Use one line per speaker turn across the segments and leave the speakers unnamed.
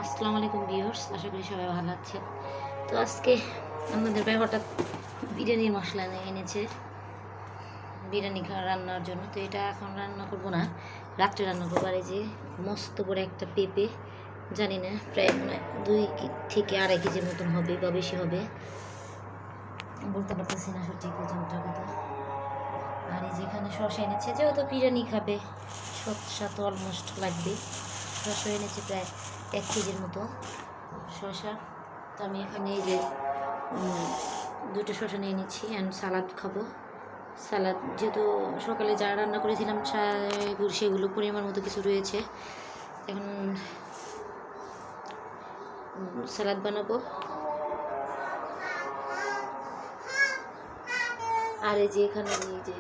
আসসালামু আলাইকুম ভিউয়ার্স, আশা করি সবাই ভালো আছেন। তো আজকে আমাদের ভাই হঠাৎ বিরিয়ানির মশলা নিয়ে এনেছে বিরিয়ানি রান্নার জন্য। তো এটা এখন রান্না করব না, রাত্রে রান্না করবো। আর এই যে মস্ত বড় একটা পেঁপে, জানি না প্রায় মানে 2 থেকে আড়াই কেজির মতন হবে বা বেশি হবে, বলতে পারতেছি না সঠিক ওজনটার কথা। আর এই যেখানে শসা এনেছে, যেহেতু বিরিয়ানি খাবে শসা তো অলমোস্ট লাগবে। শসা এনেছে প্রায় 1 কেজির মতো শসা। তো আমি এখানে এই যে 2টা শসা নিয়ে নিচ্ছি অ্যান্ড সালাদ খাবো। সালাদ যেহেতু সকালে যা রান্না করেছিলাম সেগুলো পরিমাণ মতো কিছু রয়েছে, এখন সালাদ বানাবো। আর এই যে এখানে এই যে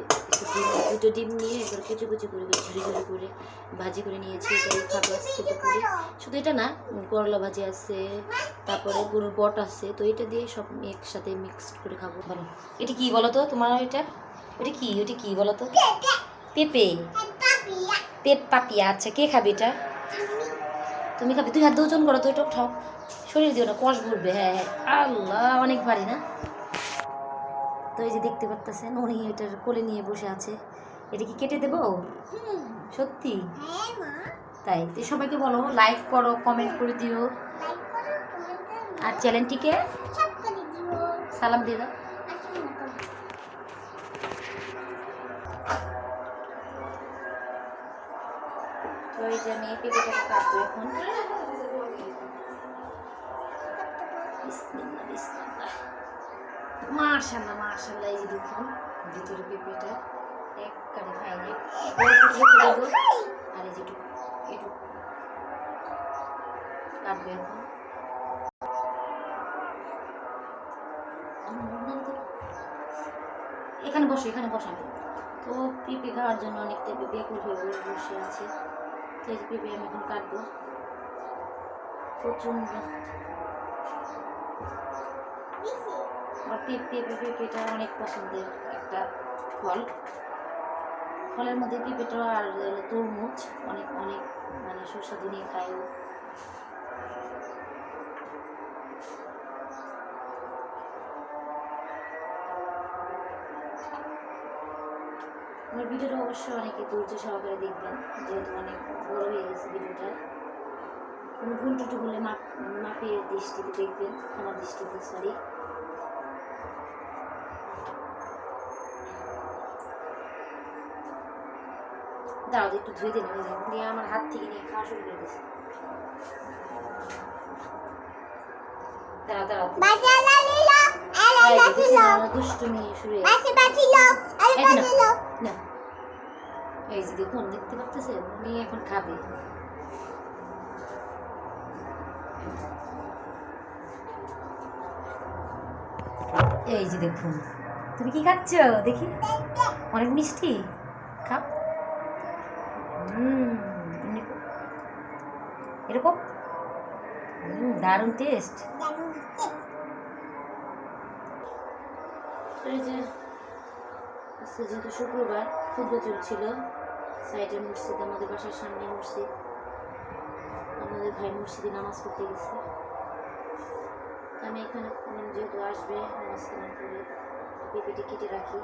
দুটো ডিম নিয়ে এবার কুচি কুচি করে ঝুড়ি ঝুড়ি করে ভাজি করে নিয়েছি। এটাই খাবো আজকে দুপুরে। শুধু এটা না, করলা ভাজি আছে, তারপরে গরুর বট আছে। তো এটা দিয়ে সব একসাথে মিক্সড করে খাবো। বলো এটা কি বলো তো তোমার? ওটা কি বলো তো? পেঁপে, পাপিয়া। আচ্ছা, কে খাবে এটা? তুমি খাবে? তুই হাত ওজন করো তো, এটা উঠাও, শরীর দিও না, কষ ভরবে। হ্যাঁ হ্যাঁ, আল্লাহ অনেক ভারী না? তো এই যে দেখতে পারতেছেন উনি এটার কোলে নিয়ে বসে আছে। এটা কি কেটে দেবো? সত্যি? তাই তো সবাইকে বলো লাইক করো, কমেন্ট করে দিও, আর চ্যানেলটিকে সালাম দিয়ে দাও। তো এই যে আমি পেঁপেটাকে কাটবো এখন। বিসমিল্লাহ বিসমিল্লাহ। মাশাআল্লাহ মাশাআল্লাহ, এই যে দেখুন ভিতরে পেঁপেটা একবারে ফাইন। আর এই যে এটুকু কাটবো এখন। এখানে বসাবো। তো পেঁপে খাওয়ার জন্য অনেকটা ব্যাকুল হয়ে বসে আছে। তো এই যে পেঁপে আমি এখন কাটবো। প্রচণ্ড আমার পেঁপেটা অনেক পছন্দের একটা ফল। ফলের মধ্যে পেঁপেটা আর তরমুজ অনেক অনেক মানে সুস্বাদু নিয়ে খায়ও। আমার ভিডিওটা অবশ্যই অনেকে ধৈর্য সহকারে দেখবেন, যেহেতু অনেক বড় হয়ে গেছে ভিডিওটা। কোনো ভুল টুটু হলে মাপের দৃষ্টিতে দেখবেন, আমার দৃষ্টিতে সরি। দাও একটু ধুয়ে দিন, দিয়ে আমার হাত থেকে নিয়ে খাওয়া শুরু করে দিয়েছে। দুষ্টুমি শুরু না। এই যে দেখুন, দেখতে পাচ্ছেন উনি এখন খাবে। এই যে দেখুন, তুমি কি খাচ্ছ দেখি? অনেক মিষ্টি, খাও। এরকম দারুণ টেস্ট। এই যে আজকে যেহেতু শুক্রবার, খুতবা চলছিল সাইডের মসজিদ, আমাদের বাসার সামনে মসজিদ। আমাদের ভাই মসজিদে নামাজ পড়তে গেছে। আমি এখানে যেহেতু আসবে, নামাজ কালাম করে পেঁপেটি কেটে রাখি।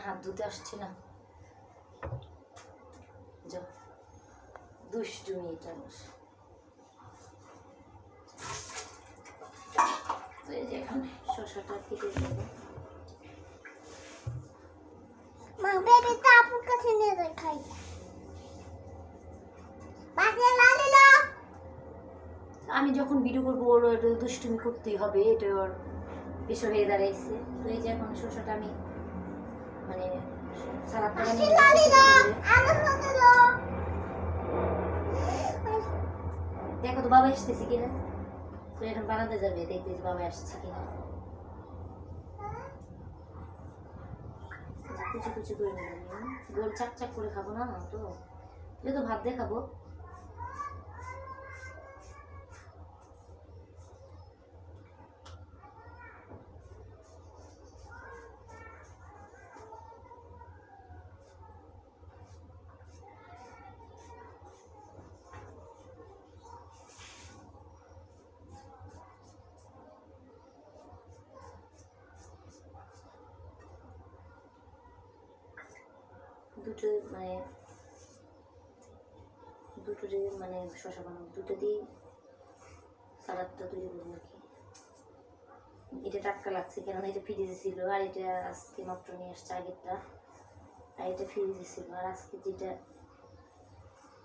হাত ধুতে আসছে না, দুষ্টুমি এটা। এখন শসাটা কেটে দেবো। আমি যখন ভিডিও করবো ওর দুষ্টুমি করতেই হবে, এটা ওর বিষয় হয়ে দাঁড়াইছে। তো এই যে এখন শসাটা আমি মানে সালাদটা বানিয়ে দেখো তো বাবা আসতেছি কিনা। তো এখন বানাতে যাবে, দেখবে যে বাবা আসছে কিনা। কুচি কুচি করে নেব, গোল চাক চাক করে খাবো না তো, যেহেতু ভাত দিয়ে খাবো। দুটো দিয়ে মানে শশা বানাবো, দুটো দিয়ে সালাদটা তৈরি করবো আর কি। এটা টাটকা লাগছে, কেননা এটা ফ্রিজে ছিল, আর এটা আজকে মাত্র নিয়ে আসছে আগেরটা, আর এটা ফ্রিজে ছিল। আর আজকে যেটা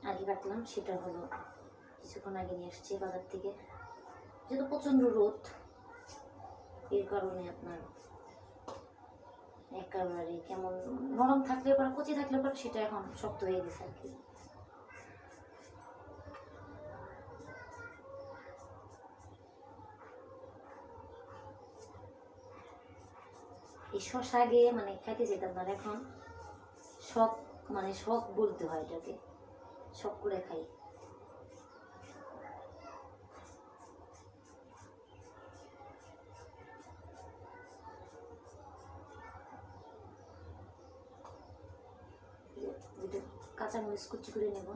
আগে কাটলাম সেটা হলো কিছুক্ষণ আগে নিয়ে আসছে বাজার থেকে। যেহেতু প্রচণ্ড রোদ, এর কারণে আপনার একেবারে কেমন নরম থাকলে পরে, কচি থাকলে পরে সেটা এখন শক্ত হয়ে গেছে আর কি। এই শশা আগে মানে খাইতে যেতাম না, এখন শখ মানে শখ বলতে হয় এটাকে, শখ করে খাই। যেটা কাঁচামরিচ কুচি করে নেব।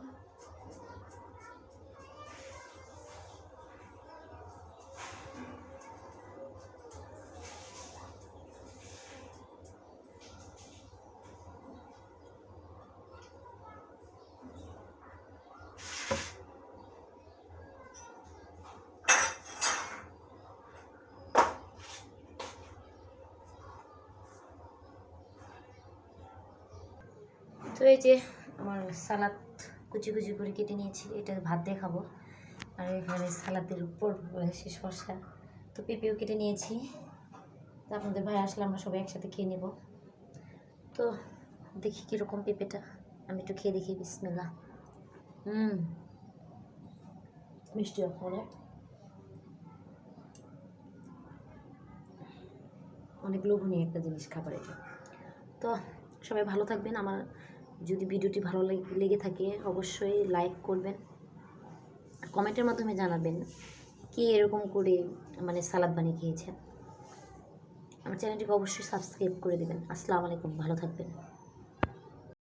তো এই যে আমার সালাদ কুচি কুচি করে কেটে নিয়েছি, এটা ভাত দিয়ে খাবো। আর এখানে সালাদের উপর সে শসা, তো পেঁপেও কেটে নিয়েছি। তো আপনাদের ভাই আসলে আমরা সবাই একসাথে খেয়ে নেব। তো দেখি কীরকম পেঁপেটা, আমি একটু খেয়ে দেখি। বিসমিল্লাহ। মিষ্টি অনেক, অনেক লোভনীয় একটা জিনিস খাবার এটা। তো সবাই ভালো থাকবেন। আমার যদি ভিডিওটি ভালো লেগে থাকে অবশ্যই লাইক করবেন, কমেন্টের মাধ্যমে জানাবেন কে এরকম করে মানে সালাদ বানিয়ে খেয়েছেন। আমার চ্যানেলটিকে অবশ্যই সাবস্ক্রাইব করে দেবেন। আসসালামু আলাইকুম, ভালো থাকবেন।